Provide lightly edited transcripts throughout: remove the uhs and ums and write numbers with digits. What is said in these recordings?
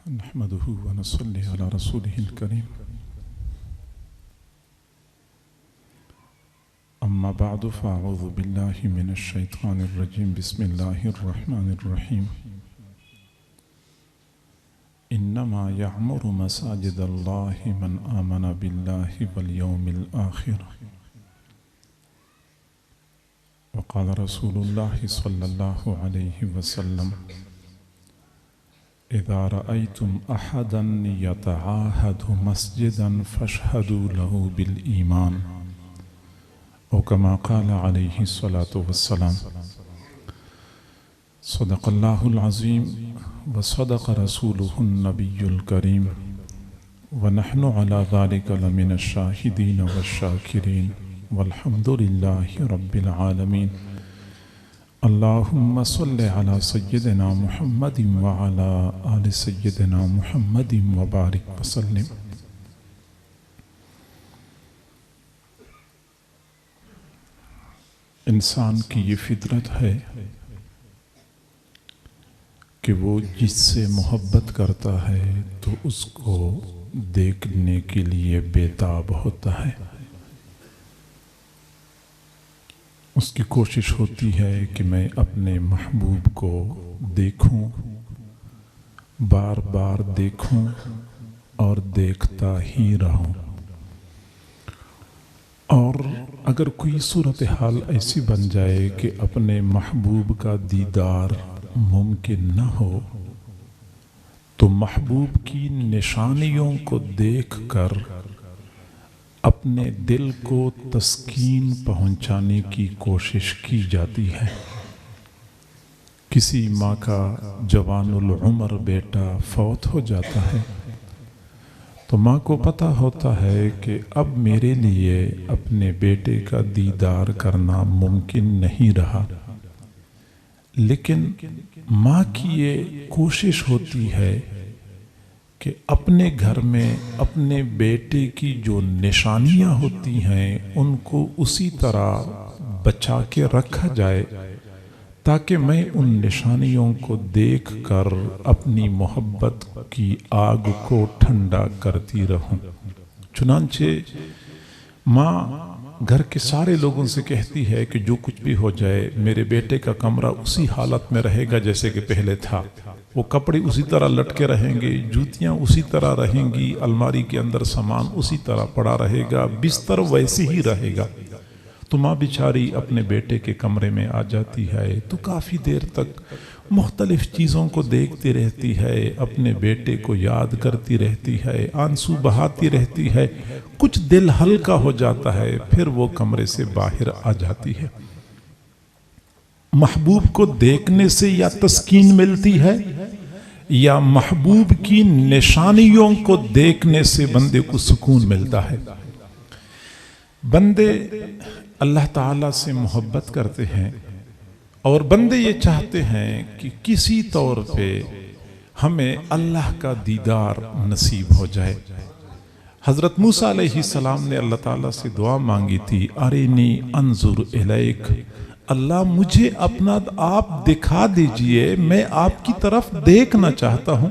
نحمده ونصلي على رسوله الكريم. أما بعد فأعوذ بالله من الشيطان الرجيم. بسم الله الرحمن الرحيم. إنما يعمر مساجد الله من آمن بالله واليوم الآخر. وقال رسول الله صلى الله عليه وسلم: إذا رأيتم أحدا يتعاهد مسجدا فاشهدوا له بالإيمان، أو كما قال عليه الصلاة والسلام. صدق الله العظيم وصدق رسوله النبي الكريم، ونحن على ذلك لمن الشاهدين والشاكرين، والحمد لله رب العالمين. اللهم صل على سيدنا محمد وعلى آل سيدنا محمد وبارك وسلم. انسان کی یہ فطرت ہے کہ وہ جس سے محبت کرتا ہے تو اس کو دیکھنے کے لیے بےتاب ہوتا ہے. اس کی کوشش ہوتی ہے کہ میں اپنے محبوب کو دیکھوں، بار بار دیکھوں اور دیکھتا ہی رہوں. اور اگر کوئی صورتحال ایسی بن جائے کہ اپنے محبوب کا دیدار ممکن نہ ہو تو محبوب کی نشانیوں کو دیکھ کر اپنے دل کو تسکین پہنچانے کی کوشش کی جاتی ہے. کسی ماں کا جوان العمر بیٹا فوت ہو جاتا ہے تو ماں کو پتہ ہوتا ہے کہ اب میرے لیے اپنے بیٹے کا دیدار کرنا ممکن نہیں رہا، لیکن ماں کی یہ کوشش ہوتی ہے کہ اپنے گھر میں اپنے بیٹے کی جو نشانیاں ہوتی ہیں ان کو اسی طرح بچا کے رکھا جائے تاکہ میں ان نشانیوں کو دیکھ کر اپنی محبت کی آگ کو ٹھنڈا کرتی رہوں. چنانچہ ماں گھر کے سارے لوگوں سے کہتی ہے کہ جو کچھ بھی ہو جائے میرے بیٹے کا کمرہ اسی حالت میں رہے گا جیسے کہ پہلے تھا، وہ کپڑے اسی طرح لٹکے رہیں گے، جوتیاں اسی طرح رہیں گی، الماری کے اندر سامان اسی طرح پڑا رہے گا، بستر ویسے ہی رہے گا. تو ماں بیچاری اپنے بیٹے کے کمرے میں آ جاتی ہے تو کافی دیر تک مختلف چیزوں کو دیکھتی رہتی ہے، اپنے بیٹے کو یاد کرتی رہتی ہے، آنسو بہاتی رہتی ہے. کچھ دل ہلکا ہو جاتا ہے، پھر وہ کمرے سے باہر آ جاتی ہے. محبوب کو دیکھنے سے یا تسکین ملتی ہے یا محبوب کی نشانیوں کو دیکھنے سے بندے کو سکون ملتا ہے. بندے اللہ تعالیٰ سے محبت کرتے ہیں اور بندے یہ چاہتے ہیں کہ کسی طور پہ ہمیں اللہ کا دیدار نصیب ہو جائے. حضرت موسیٰ علیہ السلام نے اللہ تعالیٰ سے دعا مانگی تھی، ارینی انظر الیک، اللہ مجھے اپنا آپ دکھا دیجئے، میں آپ کی طرف دیکھنا چاہتا ہوں.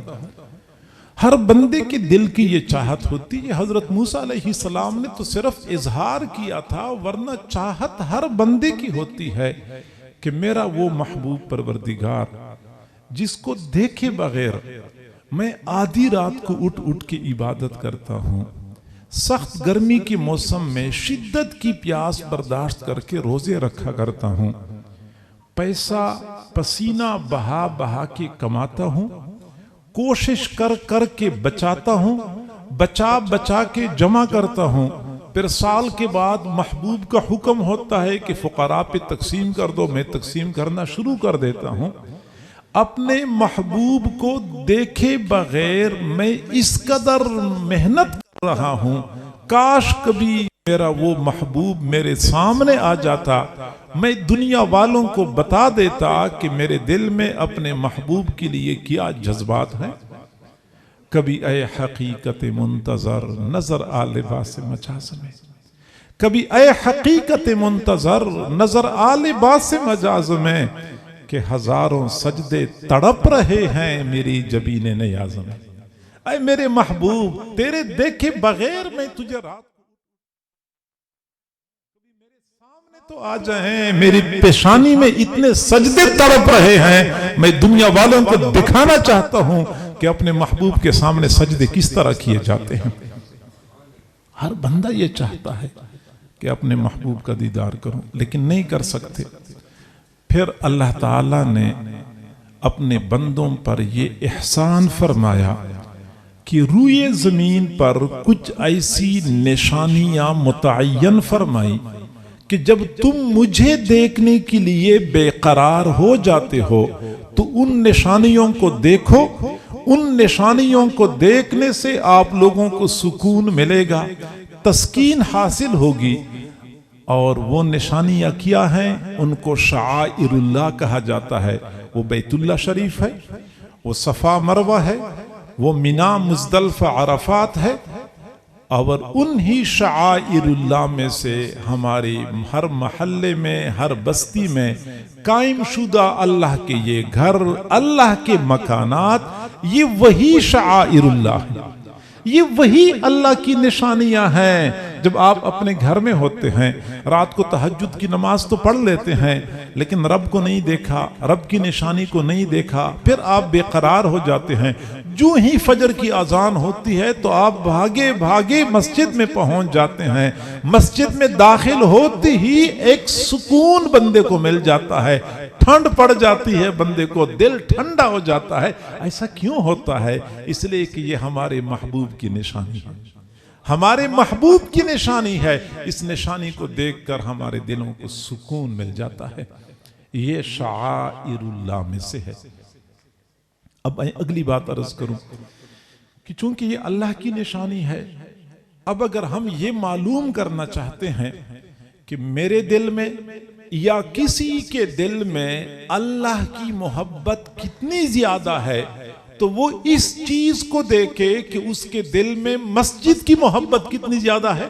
ہر بندے کے دل کی یہ چاہت ہوتی ہے. حضرت موسیٰ علیہ السلام نے تو صرف اظہار کیا تھا، ورنہ چاہت ہر بندے کی ہوتی ہے کہ میرا وہ محبوب پروردگار جس کو دیکھے بغیر میں آدھی رات کو اٹھ اٹھ کے عبادت کرتا ہوں، سخت گرمی کے موسم میں شدت کی پیاس برداشت کر کے روزے رکھا کرتا ہوں، پیسہ پسینہ بہا بہا کے کماتا ہوں، کوشش کر کر کے بچاتا ہوں، بچا بچا کے جمع کرتا ہوں، پھر سال کے بعد محبوب کا حکم ہوتا ہے کہ فقراء پہ تقسیم کر دو، میں تقسیم کرنا شروع کر دیتا ہوں. اپنے محبوب کو دیکھے بغیر میں اس قدر محنت کر رہا ہوں، کاش کبھی میرا وہ محبوب میرے سامنے آ جاتا، میں دنیا والوں کو بتا دیتا کہ میرے دل میں اپنے محبوب کے لیے کیا جذبات ہیں. کبھی اے حقیقت منتظر نظر آ لباس مجاز میں، کبھی اے حقیقت منتظر نظر آ لباس مجاز میں، کہ ہزاروں سجدے تڑپ رہے ہیں میری جبین نیاز میں. اے میرے محبوب تیرے دیکھے بغیر میں تجھے رات میرے سامنے تو آ جائیں، میری پیشانی میں اتنے سجدے تڑپ رہے ہیں، میں دنیا والوں کو دکھانا چاہتا ہوں کہ اپنے محبوب کے سامنے سجدے کس طرح کیے جاتے ہیں۔ ہر بندہ یہ چاہتا ہے کہ اپنے محبوب کا دیدار کروں، لیکن نہیں کر سکتے۔ پھر اللہ تعالیٰ نے اپنے بندوں پر یہ احسان فرمایا کہ روئے زمین پر کچھ ایسی نشانیاں متعین فرمائی کہ جب تم مجھے دیکھنے کے لیے بے قرار ہو جاتے ہو تو ان نشانیوں کو دیکھو، ان نشانیوں کو دیکھنے سے آپ لوگوں کو سکون ملے گا، تسکین حاصل ہوگی۔ اور وہ نشانیاں کیا ہیں؟ ان کو شعائر اللہ کہا جاتا ہے۔ وہ بیت اللہ شریف ہے، وہ صفا مروہ ہے، وہ مینا مزدلفہ عرفات ہے، اور انہی شعائر اللہ میں سے ہماری ہر محلے میں، ہر بستی میں قائم شدہ اللہ کے یہ گھر، اللہ کے مکانات، یہ وہی شعائر اللہ ہیں، یہ وہی اللہ کی نشانیاں ہیں۔ جب آپ اپنے گھر میں ہوتے ہیں، رات کو تہجد کی نماز تو پڑھ لیتے ہیں، لیکن رب کو نہیں دیکھا، رب کی نشانی کو نہیں دیکھا، پھر آپ بے قرار ہو جاتے ہیں۔ جو ہی فجر کی اذان ہوتی ہے تو آپ بھاگے بھاگے مسجد میں پہنچ جاتے ہیں۔ مسجد میں داخل ہوتے ہی ایک سکون بندے کو مل جاتا ہے، ٹھنڈ پڑ جاتی ہے، بندے کو دل ٹھنڈا ہو جاتا ہے۔ ایسا کیوں ہوتا ہے؟ اس لیے کہ یہ ہمارے محبوب کی نشانی ہے، ہمارے محبوب کی نشانی ہے۔ اس نشانی کو دیکھ کر ہمارے دلوں کو سکون مل جاتا ہے۔ یہ شعائر اللہ میں سے ہے۔ اب اگلی بات عرض کروں کہ چونکہ یہ اللہ کی نشانی ہے، اب اگر ہم یہ معلوم کرنا چاہتے ہیں کہ میرے دل میں یا کسی کے دل میں اللہ کی محبت کتنی زیادہ ہے، تو وہ اس چیز کو دیکھے کہ اس کے دل میں مسجد کی محبت کتنی زیادہ ہے۔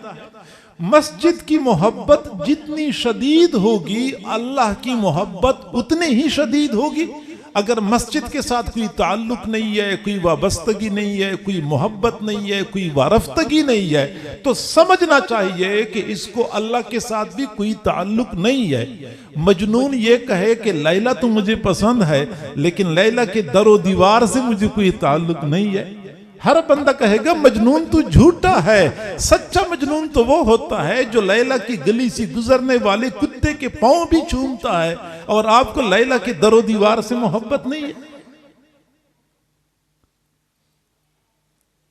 مسجد کی محبت جتنی شدید ہوگی، اللہ کی محبت اتنی ہی شدید ہوگی۔ اگر مسجد کے ساتھ کوئی تعلق نہیں ہے، کوئی وابستگی نہیں ہے، کوئی محبت نہیں ہے، کوئی وارفتگی نہیں ہے، تو سمجھنا چاہیے کہ اس کو اللہ کے ساتھ بھی کوئی تعلق نہیں ہے۔ مجنون یہ کہے کہ لیلا تو مجھے پسند ہے، لیکن لیلا کے در و دیوار سے مجھے کوئی تعلق نہیں ہے۔ ہر بندہ کہے گا مجنون تو جھوٹا ہے۔ سچا مجنون تو وہ ہوتا ہے جو لیلا کی گلی سے گزرنے والے کتے کے پاؤں بھی چومتا ہے، اور آپ کو لیلا کے در و دیوار سے محبت نہیں ہے۔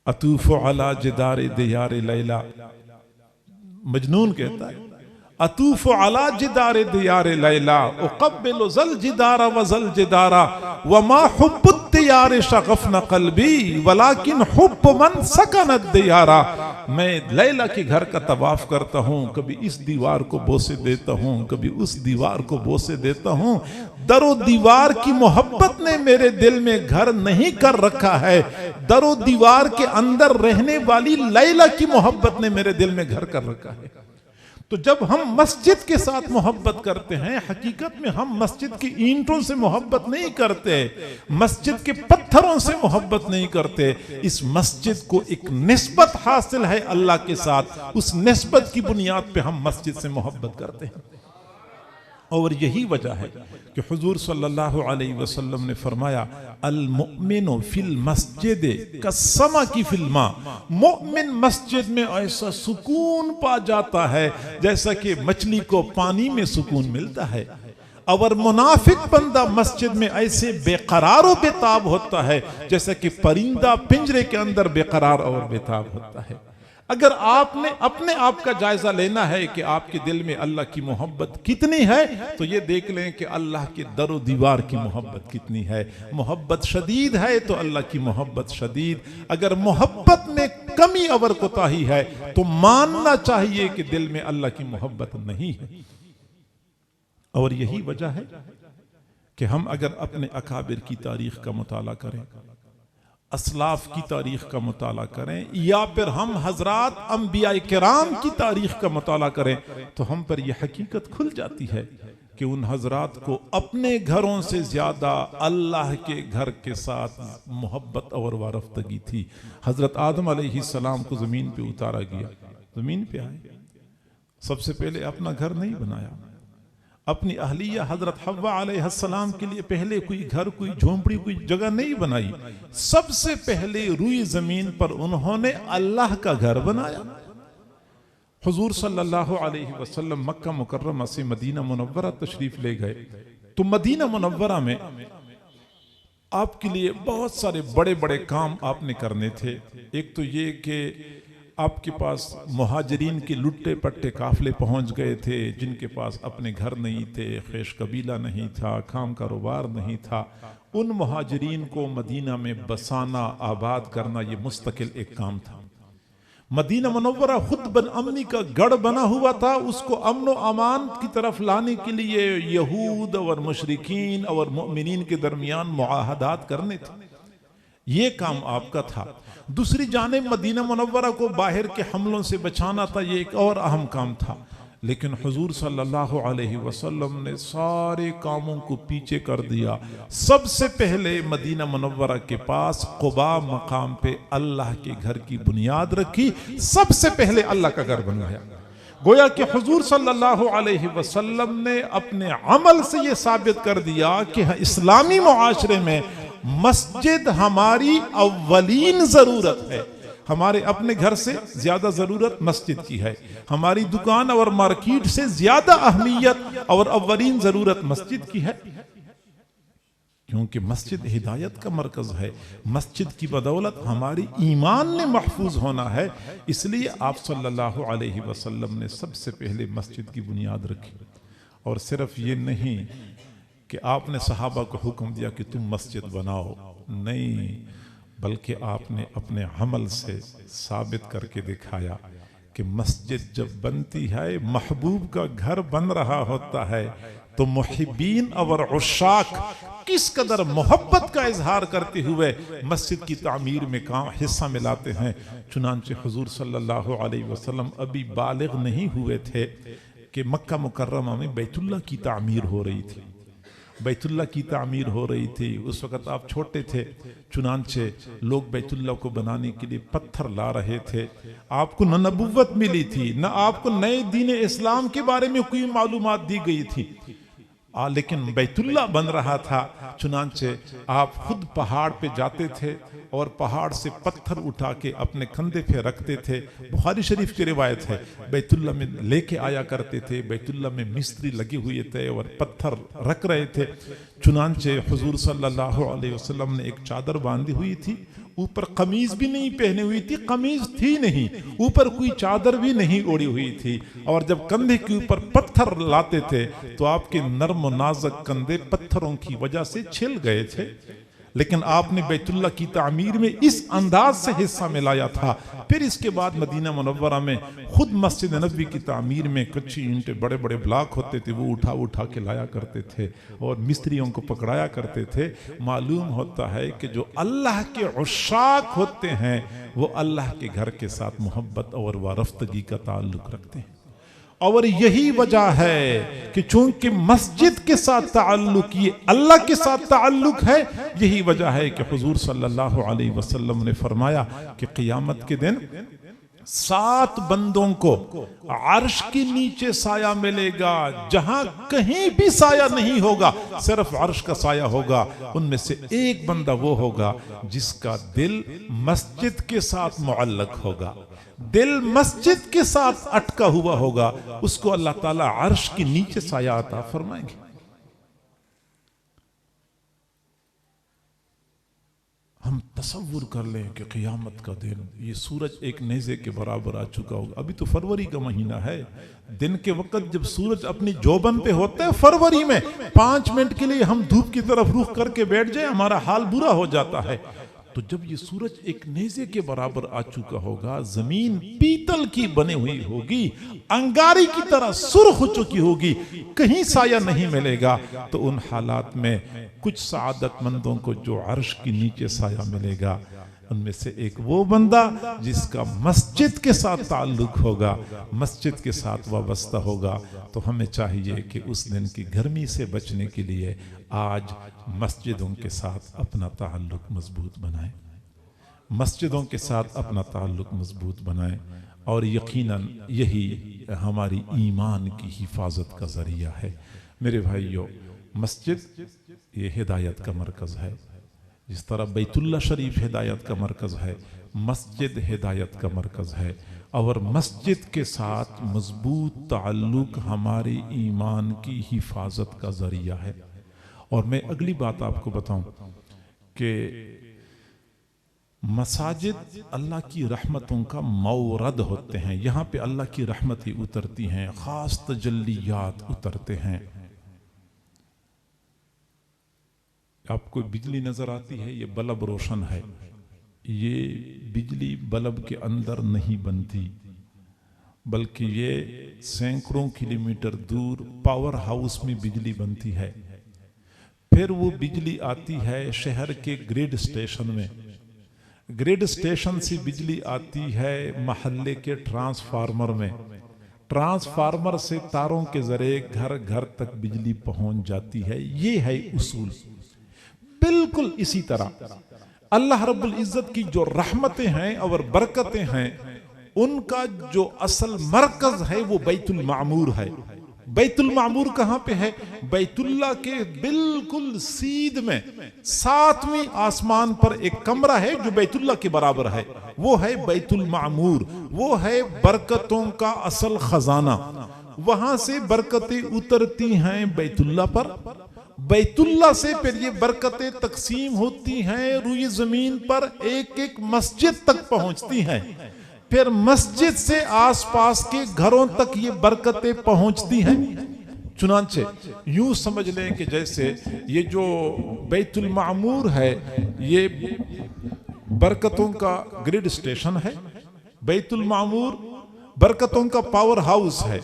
اطوف علی جدار دیار لیلا، مجنون کہتا ہے اطوف علی جدار دیار لیلا اقبل ذل جدار وذل جدارا وما حب الدیار شغفن قلبی ولیکن حب من سکنت دیارا۔ میں لیلا کے گھر کا طواف کرتا ہوں، کبھی اس دیوار کو بوسے دیتا ہوں، کبھی اس دیوار کو بوسے دیتا ہوں۔ در و دیوار کی محبت نے میرے دل میں گھر نہیں کر رکھا ہے، در و دیوار کے اندر رہنے والی لیلا کی محبت نے میرے دل میں گھر کر رکھا ہے۔ تو جب ہم مسجد کے ساتھ محبت کرتے ہیں، حقیقت میں ہم مسجد کی اینٹوں سے محبت نہیں کرتے، مسجد کے پتھروں سے محبت نہیں کرتے۔ اس مسجد کو ایک نسبت حاصل ہے اللہ کے ساتھ، اس نسبت کی بنیاد پہ ہم مسجد سے محبت کرتے ہیں۔ اور یہی وجہ ہے کہ حضور صلی اللہ علیہ وسلم نے فرمایا المؤمن فی المسجد کالسمک فی الماء، مؤمن مسجد میں ایسا سکون پا جاتا ہے جیسا کہ مچھلی کو پانی میں سکون ملتا ہے، اور منافق بندہ مسجد میں ایسے بے قرار و بے تاب ہوتا ہے جیسا کہ پرندہ پنجرے کے اندر بے قرار اور بے تاب ہوتا ہے۔ اگر آپ نے اپنے آپ کا جائزہ لینا ہے کہ آپ کے دل میں اللہ کی محبت کتنی ہے، تو یہ دیکھ لیں کہ اللہ کے در و دیوار کی محبت کتنی ہے۔ محبت شدید ہے تو اللہ کی محبت شدید، اگر محبت میں کمی اور کوتاہی ہے تو ماننا چاہیے کہ دل میں اللہ کی محبت نہیں ہے۔ اور یہی وجہ ہے کہ ہم اگر اپنے اکابر کی تاریخ کا مطالعہ کریں، اسلاف کی تاریخ کا مطالعہ کریں، یا پھر ہم حضرات انبیاء کرام کی تاریخ کا مطالعہ کریں، تو ہم پر یہ حقیقت کھل جاتی ہے کہ ان حضرات کو اپنے گھروں سے زیادہ اللہ کے گھر کے ساتھ محبت اور وارفتگی تھی۔ حضرت آدم علیہ السلام کو زمین پہ اتارا گیا، زمین پہ آئے، سب سے پہلے اپنا گھر نہیں بنایا، اپنی اہلیہ حضرت حوا علیہ السلام کے لیے پہلے کوئی گھر، کوئی جھونپڑی، کوئی جگہ نہیں بنائی، سب سے پہلے روئی زمین پر انہوں نے اللہ کا گھر بنایا۔ حضور صلی اللہ علیہ وسلم مکہ مکرمہ سے مدینہ منورہ تشریف لے گئے، تو مدینہ منورہ میں آپ کے لیے بہت سارے بڑے بڑے کام آپ نے کرنے تھے۔ ایک تو یہ کہ آپ کے پاس مہاجرین کے لٹے پٹے قافلے پہنچ گئے تھے، جن کے پاس اپنے گھر نہیں تھے، خیش قبیلہ نہیں تھا، کام کاروبار نہیں تھا۔ ان مہاجرین کو مدینہ میں بسانا، آباد کرنا، یہ مستقل ایک کام تھا۔ مدینہ منورہ خود بن امنی کا گڑھ بنا ہوا تھا، اس کو امن و امان کی طرف لانے کے لیے یہود اور مشرکین اور مؤمنین کے درمیان معاہدات کرنے تھے، یہ کام آپ کا تھا۔ دوسری جانب مدینہ منورہ کو باہر کے حملوں سے بچانا تھا، یہ ایک اور اہم کام تھا۔ لیکن حضور صلی اللہ علیہ وسلم نے سارے کاموں کو پیچھے کر دیا۔ سب سے پہلے مدینہ منورہ کے پاس قباء مقام پہ اللہ کے گھر کی بنیاد رکھی، سب سے پہلے اللہ کا گھر بنایا۔ گویا کہ حضور صلی اللہ علیہ وسلم نے اپنے عمل سے یہ ثابت کر دیا کہ اسلامی معاشرے میں مسجد ہماری اولین ضرورت ہے۔ ہمارے اپنے گھر سے زیادہ ضرورت مسجد کی ہے، ہماری دکان اور مارکیٹ سے زیادہ اہمیت اور اولین ضرورت مسجد کی ہے، کیونکہ مسجد ہدایت کا مرکز ہے۔ مسجد کی بدولت ہماری ایمان نے محفوظ ہونا ہے، اس لیے آپ صلی اللہ علیہ وسلم نے سب سے پہلے مسجد کی بنیاد رکھی۔ اور صرف یہ نہیں کہ آپ نے صحابہ کو حکم دیا کہ تم مسجد بناؤ، نہیں، بلکہ آپ نے اپنے عمل سے ثابت کر کے دکھایا کہ مسجد جب بنتی ہے، محبوب کا گھر بن رہا ہوتا ہے، تو محبین اور عشاق کس قدر محبت کا اظہار کرتے ہوئے مسجد کی تعمیر میں حصہ ملاتے ہیں۔ چنانچہ حضور صلی اللہ علیہ وسلم ابھی بالغ نہیں ہوئے تھے کہ مکہ مکرمہ میں بیت اللہ کی تعمیر ہو رہی تھی، بیت اللہ کی تعمیر ہو رہی تھی۔ اس وقت آپ چھوٹے تھے، چنانچہ لوگ بیت اللہ کو بنانے کے لیے پتھر لا رہے تھے۔ آپ کو نہ نبوت ملی تھی، نہ آپ کو نئے دین اسلام کے بارے میں کوئی معلومات دی گئی تھی، لیکن بیت اللہ بن رہا تھا۔ چنانچہ آپ خود پہاڑ پہ جاتے تھے اور پہاڑ سے پتھر اٹھا کے اپنے کندھے پہ رکھتے تھے۔ بخاری شریف کی روایت ہے، بیت اللہ میں لے کے آیا کرتے تھے، بیت اللہ میں مستری لگے ہوئے تھے اور پتھر رکھ رہے تھے۔ چنانچہ حضور صلی اللہ علیہ وسلم نے ایک چادر باندھی ہوئی تھی، اوپر قمیض بھی نہیں پہنے ہوئی تھی، قمیض تھی نہیں، اوپر کوئی چادر بھی نہیں اوڑی ہوئی تھی، اور جب کندھے کے اوپر پتھر لاتے تھے تو آپ کے نرم و نازک کندھے پتھروں کی وجہ سے چھل گئے تھے۔ لیکن آپ نے بیت اللہ کی تعمیر میں اس انداز سے حصہ ملایا تھا۔ پھر اس کے بعد مدینہ منورہ میں خود مسجد نبوی کی تعمیر میں کچی اینٹیں، بڑے بڑے بلاک ہوتے تھے، وہ اٹھا کے لایا کرتے تھے اور مستریوں کو پکڑایا کرتے تھے۔ معلوم ہوتا ہے کہ جو اللہ کے عشاق ہوتے ہیں وہ اللہ کے گھر کے ساتھ محبت اور وارفتگی کا تعلق رکھتے ہیں، اور یہی وجہ ہے کہ چونکہ مسجد کے ساتھ تعلق یہ اللہ کے ساتھ تعلق ہے، یہی وجہ ہے کہ حضور صلی اللہ علیہ وسلم نے فرمایا کہ قیامت کے دن 7 بندوں کو عرش کے نیچے سایہ ملے گا، جہاں کہیں بھی سایہ نہیں ہوگا، صرف عرش کا سایہ ہوگا۔ ان میں سے ایک بندہ وہ ہوگا جس کا دل مسجد کے ساتھ معلق ہوگا، دل مسجد کے ساتھ اٹکا ہوا ہوگا، اس کو اللہ تعالیٰ عرش کے نیچے سایہ عطا فرمائیں گے۔ ہم تصور کر لیں کہ قیامت کا دن، یہ سورج ایک نیزے کے برابر آ چکا ہوگا۔ ابھی تو فروری کا مہینہ ہے، دن کے وقت جب سورج اپنی جوبن پہ ہوتا ہے فروری میں، 5 منٹ کے لیے ہم دھوپ کی طرف رخ کر کے بیٹھ جائیں ہمارا حال برا ہو جاتا ہے۔ تو جب یہ سورج ایک نیزے کے برابر آ چکا ہوگا، زمین پیتل کی بنی ہوئی ہوگی، انگاری کی طرح سرخ ہو چکی ہوگی، کہیں سایہ نہیں ملے گا، تو ان حالات میں کچھ سعادت مندوں کو جو عرش کے نیچے سایہ ملے گا، ان میں سے ایک وہ بندہ جس کا مسجد کے ساتھ تعلق ہوگا، مسجد کے ساتھ وابستہ ہوگا۔ تو ہمیں چاہیے کہ اس دن کی گرمی سے بچنے کے لیے آج مسجدوں کے ساتھ اپنا تعلق مضبوط بنائیں، مسجدوں کے ساتھ اپنا تعلق مضبوط بنائیں، اور یقیناً یہی ہماری ایمان کی حفاظت کا ذریعہ ہے۔ میرے بھائیو، مسجد یہ ہدایت کا مرکز ہے، جس طرح بیت اللہ شریف ہدایت کا مرکز ہے، مسجد ہدایت کا مرکز ہے، اور مسجد کے ساتھ مضبوط تعلق ہمارے ایمان کی حفاظت کا ذریعہ ہے۔ اور میں اگلی بات آپ کو بتاؤں کہ مساجد اللہ کی رحمتوں کا مورد ہوتے ہیں، یہاں پہ اللہ کی رحمتیں اترتی ہیں، خاص تجلیات اترتے ہیں۔ آپ کو بجلی نظر آتی ہے، یہ بلب روشن ہے، یہ بجلی بلب کے اندر نہیں بنتی، بلکہ یہ سینکڑوں کلومیٹر دور پاور ہاؤس میں بجلی بنتی ہے، پھر وہ بجلی آتی ہے شہر کے گریڈ اسٹیشن میں، گریڈ اسٹیشن سے بجلی آتی ہے محلے کے ٹرانسفارمر میں، ٹرانسفارمر سے تاروں کے ذریعے گھر گھر تک بجلی پہنچ جاتی ہے۔ یہ ہے اصول۔ بالکل اسی طرح اللہ رب العزت کی جو رحمتیں ہیں اور برکتیں ہیں، ان کا جو اصل مرکز ہے وہ بیت المعمور ہے۔ بیت المعمور کہاں پہ ہے؟ بیت اللہ کے بالکل سیدھ میں 7ویں آسمان پر ایک کمرہ ہے جو بیت اللہ کے برابر ہے، وہ ہے بیت المعمور، وہ ہے برکتوں کا اصل خزانہ۔ وہاں سے برکتیں اترتی ہیں بیت اللہ پر، بیت اللہ سے پھر یہ برکتیں تقسیم ہوتی ہیں روئے زمین پر، ایک ایک مسجد تک پہنچتی ہیں، پھر مسجد سے آس پاس کے گھروں تک یہ برکتیں پہنچتی ہیں۔ چنانچہ یوں سمجھ لیں کہ جیسے یہ جو بیت المعمور ہے یہ برکتوں کا گریڈ اسٹیشن ہے، بیت المعمور برکتوں کا پاور ہاؤس ہے،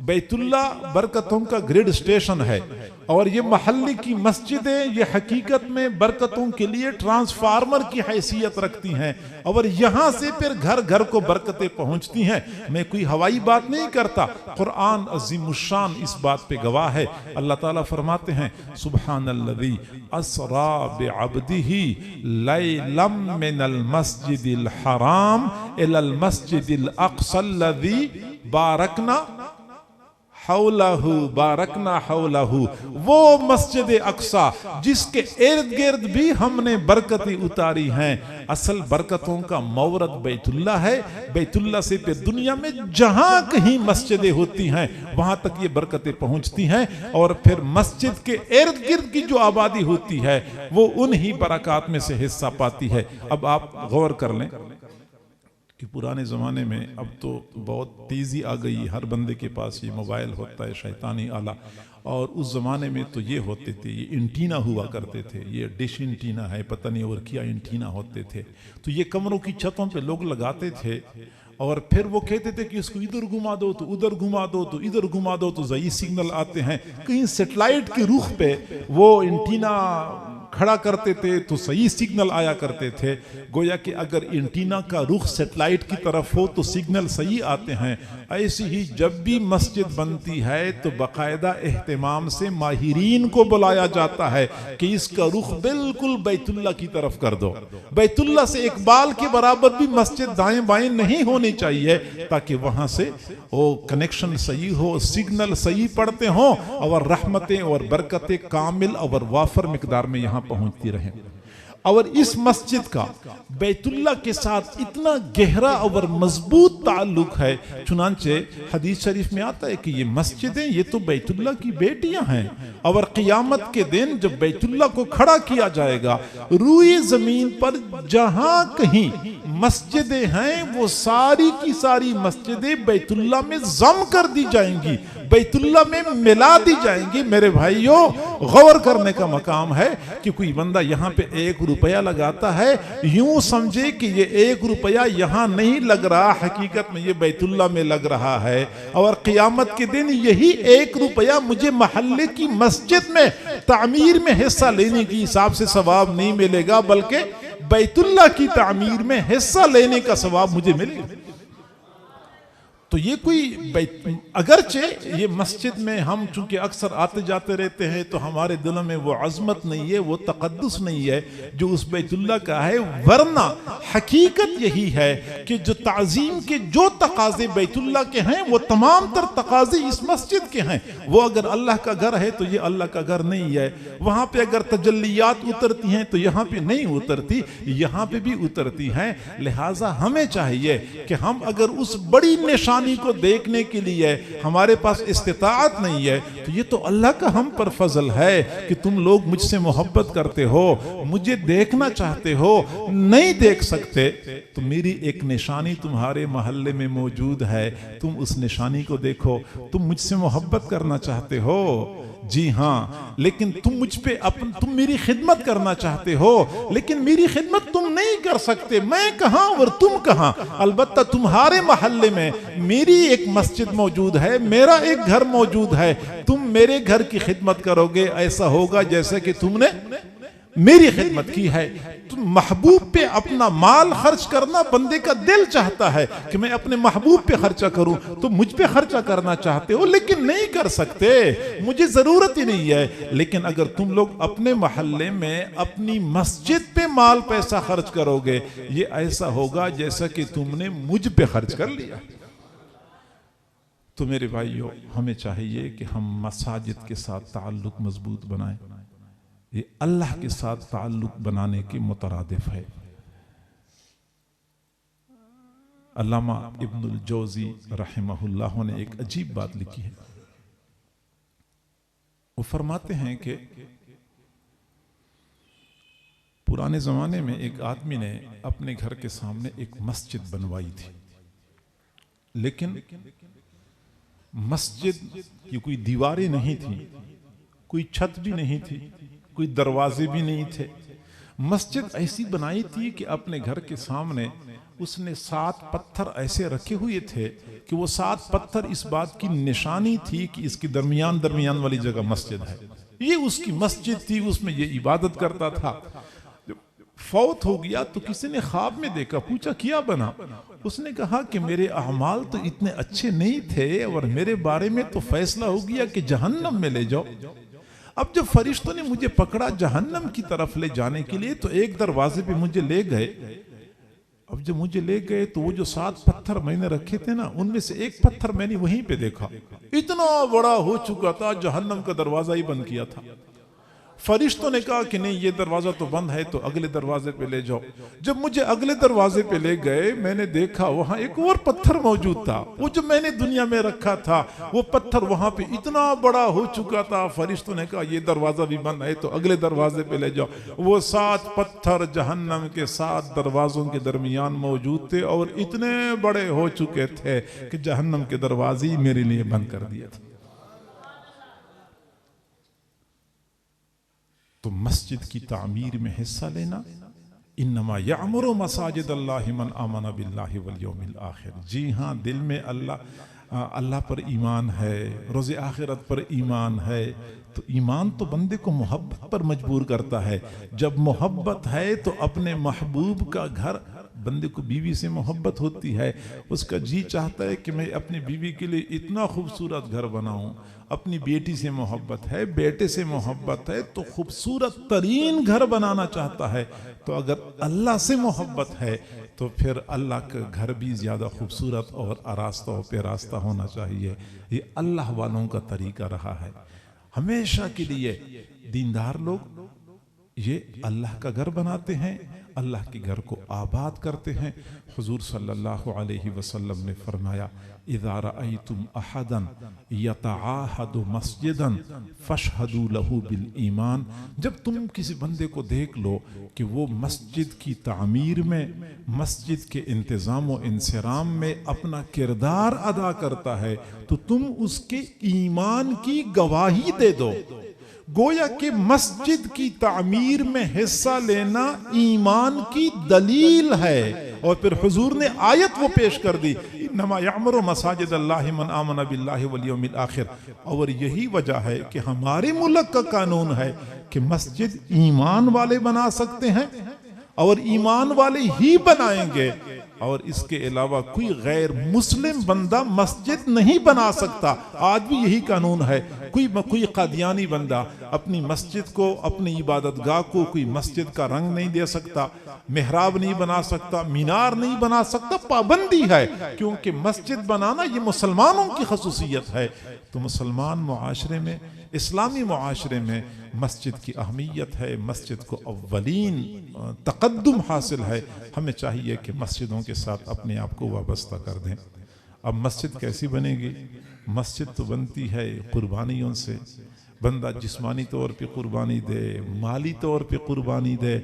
بیت اللہ برکتوں کا گریڈ اسٹیشن ہے، اور یہ محلے کی مسجدیں یہ حقیقت میں برکتوں کے لیے ٹرانسفارمر کی حیثیت رکھتی ہیں، اور یہاں سے پھر گھر گھر کو برکتیں پہنچتی ہیں۔ میں کوئی ہوائی بات نہیں کرتا، قرآن عظیم الشان اس بات پہ گواہ ہے۔ اللہ تعالیٰ فرماتے ہیں سبحان الذی اسرا بعبدہ لیلا من المسجد الحرام الی المسجد الاقصی الذی بارکنا بارکنا حولہ، وہ مسجد اقصی جس کے ارد گرد بھی ہم نے برکتیں اتاری ہیں۔ اصل برکتوں کا مورد بیت اللہ ہے، بیت اللہ سے پھر دنیا میں جہاں کہیں مسجدیں ہوتی ہیں وہاں تک یہ برکتیں پہنچتی ہیں، اور پھر مسجد کے ارد گرد کی جو آبادی ہوتی ہے وہ انہی برکات میں سے حصہ پاتی ہے۔ اب آپ غور کر لیں کہ پرانے زمانے میں، اب تو بہت تیزی آ گئی، ہر بندے کے پاس یہ موبائل ہوتا ہے، شیطانی آلہ، اور اس زمانے میں تو یہ ہوتے تھے، یہ انٹینا ہوا کرتے تھے، یہ ڈش انٹینا ہے، پتہ نہیں اور کیا انٹینا ہوتے تھے، تو یہ کمروں کی چھتوں پہ لوگ لگاتے تھے، اور پھر وہ کہتے تھے کہ اس کو ادھر گھما دو تو ادھر گھما دو تو ادھر گھما دو تو ضعیف سگنل آتے ہیں۔ کہیں سیٹلائٹ کے رخ پہ وہ انٹینا کھڑا کرتے تھے تو صحیح سگنل آیا کرتے تھے، گویا کہ اگر انٹینا کا رخ سیٹلائٹ کی طرف ہو تو سگنل صحیح آتے ہیں۔ ایسی ہی جب بھی مسجد بنتی ہے تو باقاعدہ اہتمام سے ماہرین کو بلایا جاتا ہے کہ اس کا رخ بالکل بیت اللہ کی طرف کر دو، بیت اللہ سے ایک بال کے برابر بھی مسجد دائیں بائیں نہیں ہونی چاہیے، تاکہ وہاں سے وہ کنیکشن صحیح ہو، سگنل صحیح پڑتے ہوں، اور رحمتیں اور برکتیں کامل اور وافر مقدار میں یہاں پہنچتی رہیں۔ اور اس مسجد کا بیت اللہ کے ساتھ اتنا گہرا اور مضبوط تعلق ہے، چنانچہ حدیث شریف میں آتا ہے کہ یہ مسجدیں یہ تو بیت اللہ کی بیٹیاں ہیں، اور قیامت کے دن جب بیت اللہ کو کھڑا کیا جائے گا، روئے زمین پر جہاں کہیں مسجدیں ہیں وہ ساری کی ساری مسجدیں بیت اللہ میں ضم کر دی جائیں گی، بیت اللہ میں ملا دی جائیں گی۔ میرے بھائیوں، غور کرنے کا مقام ہے کہ کوئی بندہ یہاں پہ 1 روپیہ لگاتا ہے، یوں سمجھے کہ یہ 1 روپیہ یہاں نہیں لگ رہا، حقیقت میں یہ بیت اللہ میں لگ رہا ہے، اور قیامت کے دن یہی 1 روپیہ مجھے محلے کی مسجد میں تعمیر میں حصہ لینے کی حساب سے ثواب نہیں ملے گا، بلکہ بیت اللہ کی تعمیر میں حصہ لینے کا ثواب مجھے ملے گا۔ تو یہ کوئی اگرچہ یہ مسجد میں ہم چونکہ اکثر آتے جاتے رہتے ہیں تو ہمارے دلوں میں وہ عظمت نہیں ہے، وہ تقدس نہیں ہے جو اس بیت اللہ کا ہے، ورنہ حقیقت یہی ہے کہ جو تعظیم کے جو تقاضے بیت اللہ کے ہیں وہ تمام تر تقاضے اس مسجد کے ہیں۔ وہ اگر اللہ کا گھر ہے تو یہ اللہ کا گھر نہیں ہے، وہاں پہ اگر تجلیات اترتی ہیں تو یہاں پہ نہیں اترتی، یہاں پہ بھی اترتی ہیں۔ لہٰذا ہمیں چاہیے کہ ہم اگر اس بڑی نشانی کو دیکھنے کے لیے ہمارے پاس استطاعت نہیں ہے تو یہ تو اللہ کا ہم پر فضل ہے کہ تم لوگ مجھ سے محبت کرتے ہو، مجھے دیکھنا چاہتے ہو، نہیں دیکھ سکتے تو میری ایک نشانی تمہارے محلے میں موجود ہے، تم اس نشانی کو دیکھو، تم مجھ سے محبت کرنا چاہتے ہو، جی ہاں، لیکن تم مجھ پہ تم میری خدمت کرنا چاہتے ہو، لیکن میری خدمت تم نہیں کر سکتے، میں کہاں اور تم کہاں؟ البتہ تمہارے محلے میں میری ایک مسجد موجود ہے، میرا ایک گھر موجود ہے، تم میرے گھر کی خدمت کرو گے، ایسا ہوگا جیسے کہ تم نے میری خدمت کی ہے۔ تم محبوب پہ اپنا مال خرچ کرنا بندے کا دل چاہتا ہے کہ میں اپنے محبوب پہ خرچہ کروں، تو مجھ پہ خرچہ کرنا چاہتے ہو لیکن نہیں کر سکتے، مجھے ضرورت ہی نہیں ہے۔ لیکن اگر تم لوگ اپنے محلے میں اپنی مسجد پہ مال پیسہ خرچ کرو گے، یہ ایسا ہوگا جیسا کہ تم نے مجھ پہ خرچ کر لیا۔ تو میرے بھائیوں، ہمیں چاہیے کہ ہم مساجد کے ساتھ تعلق مضبوط بنائیں، یہ اللہ کے ساتھ تعلق بنانے کے مترادف ہے۔ علامہ ابن الجوزی رحمہ اللہ نے ایک عجیب بات لکھی ہے، وہ فرماتے ہیں کہ پرانے زمانے میں ایک آدمی نے اپنے گھر کے سامنے ایک مسجد بنوائی تھی، لیکن مسجد کی کوئی دیواریں نہیں تھی، کوئی چھت بھی نہیں تھی، کوئی دروازے بھی نہیں تھے۔ مسجد ایسی بنائی تھی کہ اپنے گھر کے سامنے اس نے 7 پتھر ایسے رکھے ہوئے تھے کہ وہ 7 پتھر اس بات کی نشانی تھی کہ اس کی درمیان والی جگہ مسجد ہے، یہ اس کی مسجد تھی، اس میں یہ عبادت کرتا تھا۔ فوت ہو گیا تو کسی نے خواب میں دیکھا، پوچھا کیا بنا؟ اس نے کہا کہ میرے اعمال تو اتنے اچھے نہیں تھے اور میرے بارے میں تو فیصلہ ہو گیا کہ جہنم میں لے جاؤ۔ اب جب فرشتوں نے مجھے پکڑا جہنم کی طرف لے جانے کے لیے تو ایک دروازے پہ مجھے لے گئے، اب جب مجھے لے گئے تو وہ جو 7 پتھر میں نے رکھے تھے نا، ان میں سے ایک پتھر میں نے وہیں پہ دیکھا، اتنا بڑا ہو چکا تھا، جہنم کا دروازہ ہی بند کیا تھا۔ فرشتوں نے کہا کہ نہیں، یہ دروازہ تو بند ہے، تو اگلے دروازے پہ لے جاؤ۔ جب مجھے اگلے دروازے پہ لے گئے، میں نے دیکھا وہاں ایک اور پتھر موجود تھا، وہ جو میں نے دنیا میں رکھا تھا وہ پتھر وہاں پہ اتنا بڑا ہو چکا تھا۔ فرشتوں نے کہا یہ دروازہ بھی بند ہے، تو اگلے دروازے پہ لے جاؤ۔ وہ 7 پتھر جہنم کے 7 دروازوں کے درمیان موجود تھے اور اتنے بڑے ہو چکے تھے کہ جہنم کے دروازے ہی میرے لیے بند کر دیے تھے۔ تو مسجد کی تعمیر میں حصہ لینا، انما یعمر مساجد اللہ من آمن باللہ والیوم الآخر، جی ہاں، دل میں اللہ پر ایمان ہے، روز آخرت پر ایمان ہے، تو ایمان تو بندے کو محبت پر مجبور کرتا ہے۔ جب محبت ہے تو اپنے محبوب کا گھر، بندے کو بیوی سے محبت ہوتی ہے، اس کا جی چاہتا ہے کہ میں اپنی بیوی کے لیے اتنا خوبصورت گھر بناؤں، اپنی بیٹی سے محبت ہے، بیٹے سے محبت ہے تو خوبصورت ترین گھر بنانا چاہتا ہے۔ تو اگر اللہ سے محبت ہے تو پھر اللہ کا گھر بھی زیادہ خوبصورت اور آراستہ و پیراستہ ہونا چاہیے۔ یہ اللہ والوں کا طریقہ رہا ہے، ہمیشہ کے لیے دیندار لوگ یہ اللہ کا گھر بناتے ہیں، اللہ کے گھر کو آباد کرتے ہیں۔ حضور صلی اللہ علیہ وسلم نے فرمایا، اذا رأیتم احدا یتعاہد مسجدا فاشہدوا لہ بالایمان، جب تم کسی بندے کو دیکھ لو کہ وہ مسجد کی تعمیر میں، مسجد کے انتظام و انصرام میں اپنا کردار ادا کرتا ہے تو تم اس کے ایمان کی گواہی دے دو۔ گویا کہ مسجد کی تعمیر میں حصہ لینا ایمان کی دلیل ہے۔ اور پھر حضور نے آیت وہ پیش کر دی، انما یعمر مساجد اللہ من آمن باللہ والیوم الآخر، اور یہی وجہ ہے کہ ہمارے ملک کا قانون ہے کہ مسجد ایمان والے بنا سکتے ہیں اور ایمان والے ہی بنائیں گے، اور اس کے علاوہ کوئی غیر مسلم بندہ مسجد نہیں بنا سکتا۔ آج بھی یہی قانون ہے، کوئی قادیانی بندہ اپنی مسجد کو، اپنی عبادت گاہ کو کوئی مسجد کا رنگ نہیں دے سکتا، محراب نہیں بنا سکتا، مینار نہیں بنا سکتا، پابندی ہے، کیونکہ مسجد بنانا یہ مسلمانوں کی خصوصیت ہے۔ تو مسلمان معاشرے میں، اسلامی معاشرے میں مسجد کی اہمیت ہے، مسجد کو اولین تقدم حاصل ہے۔ ہمیں چاہیے کہ مسجدوں کے ساتھ اپنے آپ کو وابستہ کر دیں۔ اب مسجد کیسی بنے گی؟ مسجد تو بنتی ہے قربانیوں سے، بندہ جسمانی طور پہ قربانی دے، مالی طور پہ قربانی دے،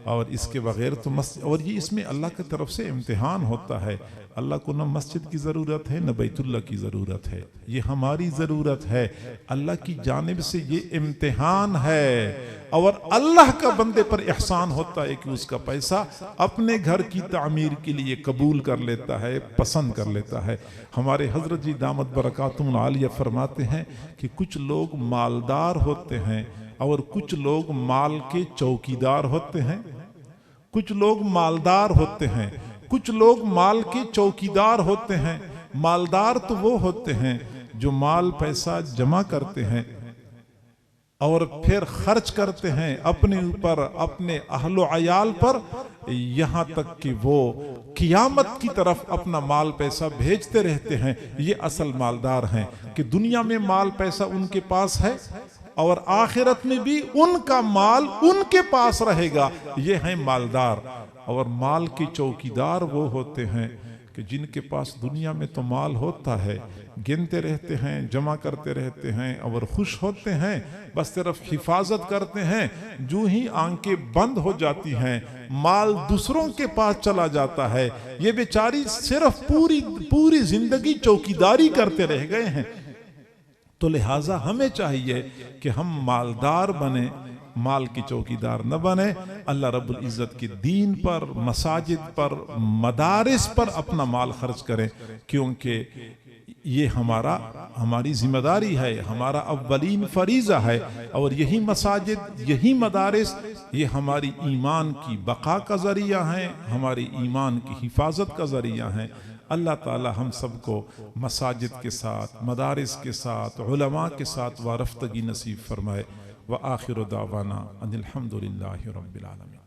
اور اس کے بغیر تو اور یہ اس میں اللہ کی طرف سے امتحان ہوتا ہے۔ اللہ کو نہ مسجد کی ضرورت ہے نہ بیت اللہ کی ضرورت ہے، یہ ہماری ضرورت ہے، اللہ کی جانب سے یہ امتحان ہے۔ اور اللہ کا بندے پر احسان ہوتا ہے کہ اس کا پیسہ اپنے گھر کی تعمیر کے لیے قبول کر لیتا ہے، پسند کر لیتا ہے۔ ہمارے حضرت جی دامت برکاتہم العالیہ فرماتے ہیں کہ کچھ لوگ مالدار ہوتے ہیں اور کچھ لوگ مال کے چوکیدار ہوتے ہیں۔ کچھ لوگ مالدار ہوتے ہیں، کچھ لوگ مال کے چوکیدار ہوتے ہیں۔ مالدار تو وہ ہوتے ہیں جو مال پیسہ جمع کرتے ہیں اور پھر خرچ کرتے ہیں اپنے اوپر، اپنے اہل و عیال پر، یہاں تک کہ وہ قیامت کی طرف اپنا مال پیسہ بھیجتے رہتے ہیں۔ یہ اصل مالدار ہیں کہ دنیا میں مال پیسہ ان کے پاس ہے اور آخرت میں بھی ان کا مال ان کے پاس رہے گا، یہ ہیں مالدار۔ اور مال کے چوکیدار وہ ہوتے ہیں کہ جن کے پاس دنیا میں تو مال ہوتا ہے، گنتے رہتے ہیں، جمع کرتے رہتے ہیں اور خوش ہوتے ہیں، بس صرف حفاظت کرتے ہیں۔ جو ہی آنکھیں بند ہو جاتی ہیں مال دوسروں کے پاس چلا جاتا ہے، یہ بیچاری صرف پوری زندگی چوکیداری کرتے رہ گئے ہیں۔ تو لہٰذا ہمیں چاہیے کہ ہم مالدار بنیں، مال کی چوکیدار نہ بنے، اللہ رب العزت کے دین پر، مساجد پر، مدارس پر اپنا مال خرچ کریں، کیونکہ یہ ہماری ذمہ داری ہے، ہمارا اولین فریضہ ہے۔ اور یہی مساجد، یہی مدارس، یہ ہماری ایمان کی بقا کا ذریعہ ہیں، ہماری ایمان کی حفاظت کا ذریعہ ہیں۔ اللہ تعالی ہم سب کو مساجد کے ساتھ، مدارس کے ساتھ، علماء کے ساتھ وارفتگی نصیب فرمائے۔ وآخر دعوانا ان الحمد للہ رب العالمین۔